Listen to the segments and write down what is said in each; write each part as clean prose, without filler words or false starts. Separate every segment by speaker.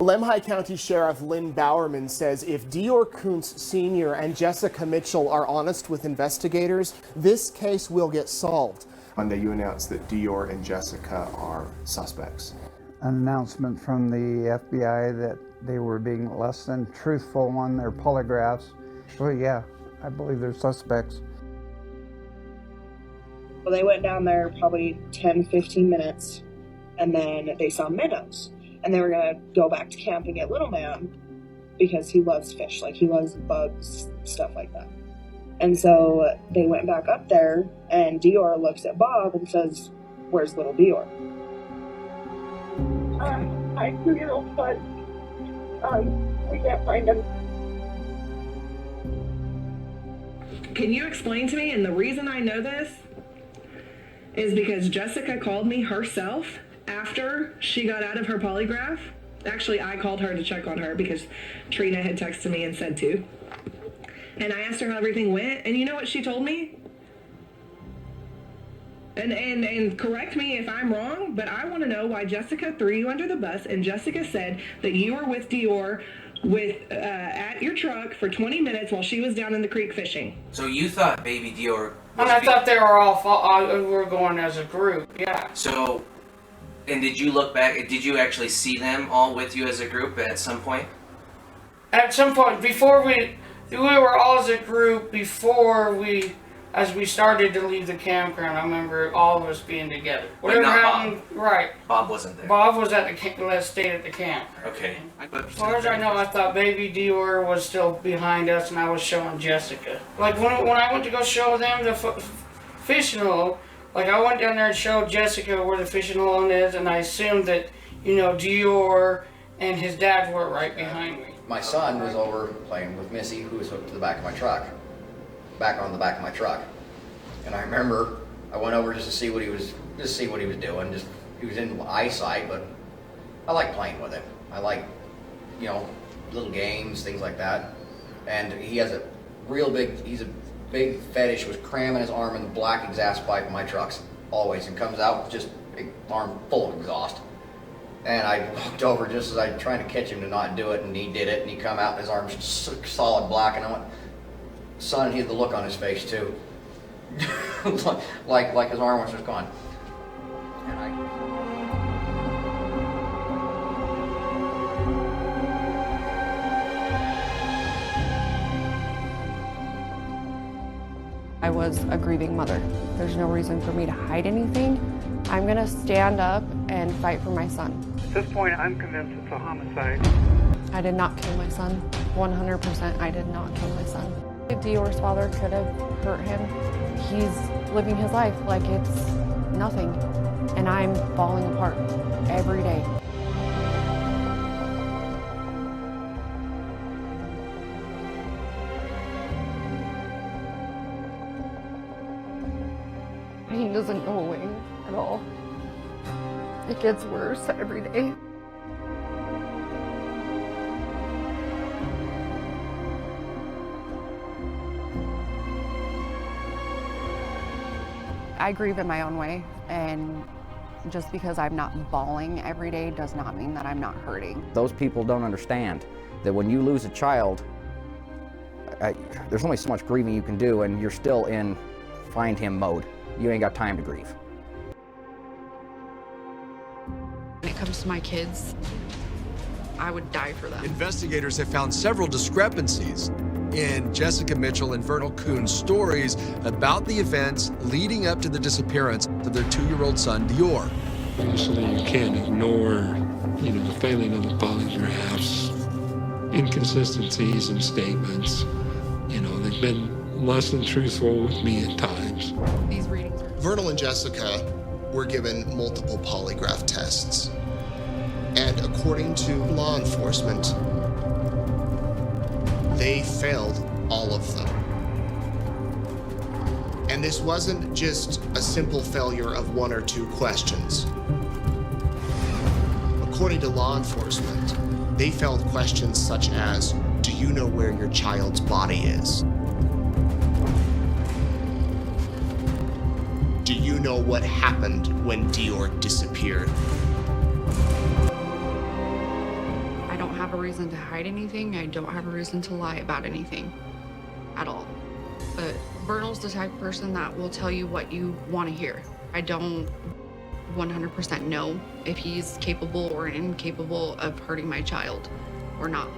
Speaker 1: Lemhi County Sheriff Lynn Bowerman says if Deorr Kuntz Sr. and Jessica Mitchell are honest with investigators, this case will get solved. Monday, you announced that Deorr and Jessica are suspects.
Speaker 2: An announcement from the FBI that they were being less than truthful on their polygraphs. Well, yeah, I believe they're suspects.
Speaker 3: Well, they went down there probably 10, 15 minutes, and then they saw minnows. And they were going to go back to camp and get little man because he loves fish, like he loves bugs, stuff like that. And so they went back up there, and Deorr looks at Bob and says, "Where's little Deorr?"
Speaker 4: My 2-year-old son, we can't find him.
Speaker 5: Can you explain to me, and the reason I know this is because Jessica called me herself after she got out of her polygraph. Actually, I called her to check on her because Trina had texted me and said to. And I asked her how everything went, and you know what she told me? And correct me if I'm wrong, but I want to know why Jessica threw you under the bus, and Jessica said that you were with Deorr at your truck for 20 minutes while she was down in the creek fishing.
Speaker 6: So you thought baby Deorr
Speaker 7: And I thought they were all we were going as a group, yeah.
Speaker 6: So, and did you look back, did you actually see them all with you as a group at some point?
Speaker 7: At some point, before we were all as a group as we started to leave the campground. I remember all of us being together. Whatever happened, right.
Speaker 6: Bob wasn't there.
Speaker 7: Bob was at the camp, stayed at the camp.
Speaker 6: Okay.
Speaker 7: As far as I know, I thought baby Deorr was still behind us, and I was showing Jessica. Like when I went to go show them the fishing hole, like I went down there and showed Jessica where the fishing hole is, and I assumed that, Deorr and his dad were right behind me.
Speaker 8: My son was over playing with Missy, who was hooked to the back of my truck. Back on the back of my truck. And I remember I went over just to see what he was doing. He was in eyesight, but I like playing with him. I like, little games, things like that. And he has a big fetish with cramming his arm in the black exhaust pipe of my trucks always, and comes out with just big arm full of exhaust. And I walked over just as I was trying to catch him to not do it, and he did it, and he come out and his arm's solid black, and I went, son, he had the look on his face too. like his arm was just gone. And
Speaker 9: I was a grieving mother. There's no reason for me to hide anything. I'm gonna stand up and fight for my son.
Speaker 2: At this point, I'm convinced it's a homicide.
Speaker 9: I did not kill my son. 100% I did not kill my son. Deorr's father could have hurt him. He's living his life like it's nothing, and I'm falling apart every day. Pain doesn't go away at all. It gets worse every day. I grieve in my own way, and just because I'm not bawling every day does not mean that I'm not hurting.
Speaker 10: Those people don't understand that when you lose a child, there's only so much grieving you can do, and you're still in find him mode. You ain't got time to grieve.
Speaker 9: When it comes to my kids, I would die for them.
Speaker 11: Investigators have found several discrepancies in Jessica Mitchell and Vernal Kuhn's stories about the events leading up to the disappearance of their 2-year-old son, Deorr.
Speaker 12: Obviously, you can't ignore, the failing of the polygraphs, inconsistencies in statements. They've been less than truthful with me at times.
Speaker 9: These readings.
Speaker 13: Vernal and Jessica were given multiple polygraph tests. And according to law enforcement, they failed all of them. And this wasn't just a simple failure of 1 or 2 questions. According to law enforcement, they failed questions such as, do you know where your child's body is? Do you know what happened when Deorr disappeared?
Speaker 9: I don't reason to hide anything. I don't have a reason to lie about anything at all. But Vernal's the type of person that will tell you what you want to hear. I don't 100% know if he's capable or incapable of hurting my child or not.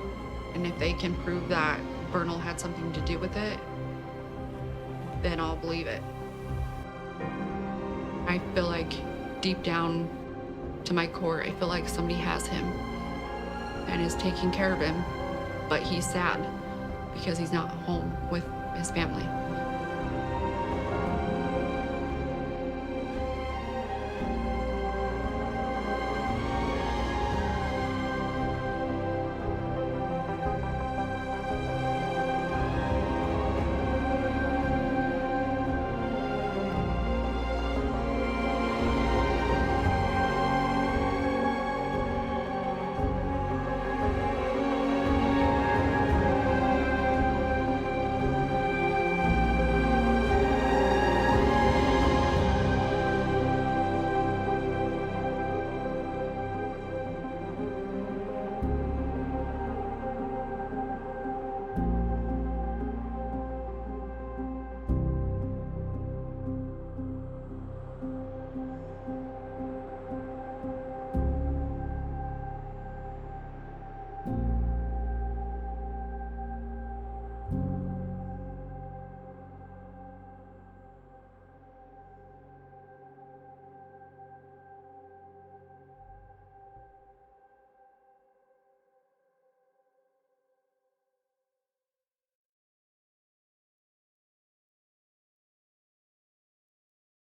Speaker 9: And if they can prove that Vernal had something to do with it, then I'll believe it. I feel like deep down to my core, I feel like somebody has him and is taking care of him, but he's sad because he's not home with his family.